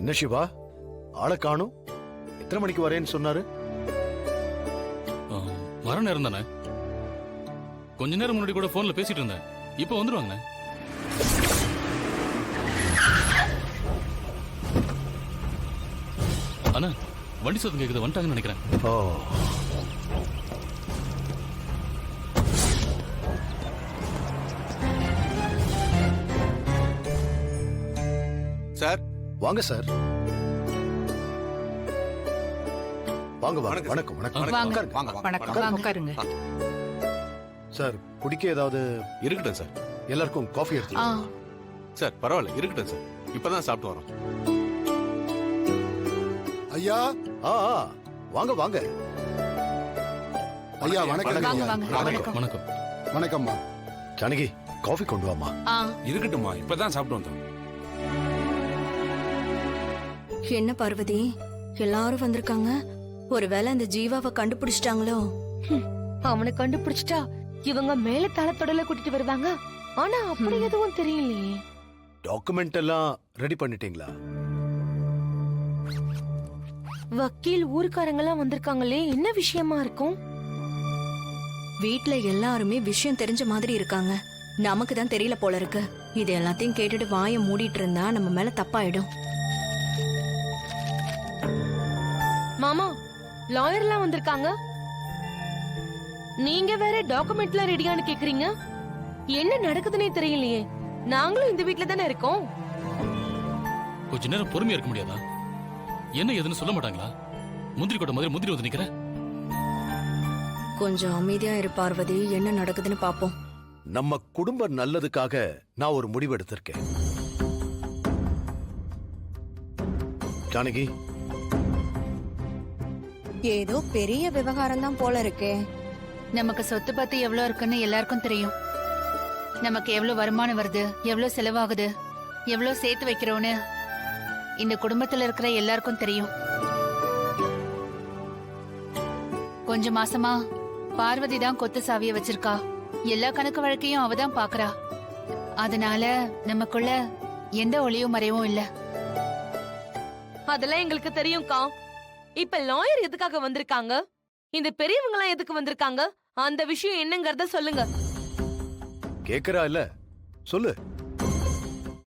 என்ன சிவா, ஆளை காணும்? எத்தனை மணிக்கு வரேன்னு சொன்னாரு? வர நேரம் தானே. கொஞ்ச நேரம் முன்னாடி கூட போன்ல பேசிட்டு இருந்தேன். இப்ப வந்துருவாங்க. அண்ணா, வண்டி சத்தம் கேக்குது, வந்துட்டாங்கன்னு நினைக்கிறேன். ஓ, சார் வாங்க சார். வாங்க வாங்க. வணக்கம் வணக்கம். வணக்கம். உட்காருங்க. சார், குடிக்க ஏதாவது? இருக்கட்டும் சார். எல்லாருக்கும் காஃபி எடுத்து. சார் பரவாயில்ல, இருக்கட்டும் சார். இப்பதான் சாப்பிட்டு வரோம். ஐயா. வாங்க வாங்க. ஐயா வணக்கம். வணக்கம். வணக்கம்மா. ஜானகி, காஃபி கொண்டு வாமா. இருக்கட்டும்மா, இப்பதான் சாப்பிட்டு வந்தோம். என்ன பார்வதி, எல்லாரும் வந்திருக்காங்க. ஒருவேளை அந்த ஜீவாவை கண்டுபிடிச்சிட்டாங்களோ? அவனை கண்டுபிடிச்சிட்டா இவங்க மேல தளத்தொடல கூட்டிட்டு வருவாங்க. ஆனா அப்படி எதுவும் தெரியலையே. டாக்குமெண்ட் எல்லாம் ரெடி பண்ணிட்டீங்களா? வக்கீல் ஊருக்காரங்க எல்லாம் வந்திருக்காங்களே, என்ன விஷயமா இருக்கும்? வீட்ல எல்லாருமே விஷயம் தெரிஞ்ச மாதிரி இருக்காங்க. நமக்கு தான் தெரியல போல இருக்கு. இது எல்லாத்தையும் கேட்டுட்டு வாயை மூடிட்டு இருந்தா நம்ம மேல தப்பாயிடும். மாமா, லாயர் எல்லாம் வந்திருக்காங்க. நீங்க வேற டாக்குமெண்ட்லாம் ரெடியான்னு கேக்குறீங்க. என்ன நடக்குதுன்னே தெரியலையே. நாங்களும் இந்த வீட்ல தானே இருக்கோம். கொஞ்ச நேரம் பொறுமையா இருக்க முடியாதா? என்ன ஏதுன்னு சொல்ல மாட்டாங்களா? முந்திரி கொட்டை மாதிரி முந்திரி வந்து நிக்கிற. கொஞ்சம் அமைதியா இரு பார்வதி, என்ன நடக்குதுன்னு பாப்போம். நம்ம குடும்ப நல்லதுக்காக நான் ஒரு முடிவு எடுத்திருக்கேன். ஜானகி, ஏதோ பெரிய விவகாரம் தான் போல இருக்கே. நமக்கு சொத்து பத்தி எவ்வளவு இருக்குன்னு எல்லாருக்கும் தெரியும். நமக்கு எவ்வளவு வருமானம் வருது, எவ்வளவு செலவாகுது, எவ்வளவு சேர்த்து வைக்கிறோன்னு இந்த குடும்பத்துல இருக்கிற எல்லாருக்கும் தெரியும். கொஞ்ச மாசமா பார்வதி தான் கொத்து சாவிய வச்சிருக்கா. எல்லா கணக்கு வழக்கையும் அவதான் பாக்குறா. அதனால நமக்குள்ள எந்த ஒளியும் மறைவும் இல்ல. அதெல்லாம் எங்களுக்கு தெரியும்க்கா. இப்ப லாயர் எதுக்காக வந்திருக்காங்க? இந்த பெரியவங்க எல்லாம் எதுக்கு வந்திருக்காங்க? அந்த விஷயம் என்னங்கறத சொல்லுங்க. கேக்குறா இல்ல? சொல்லு.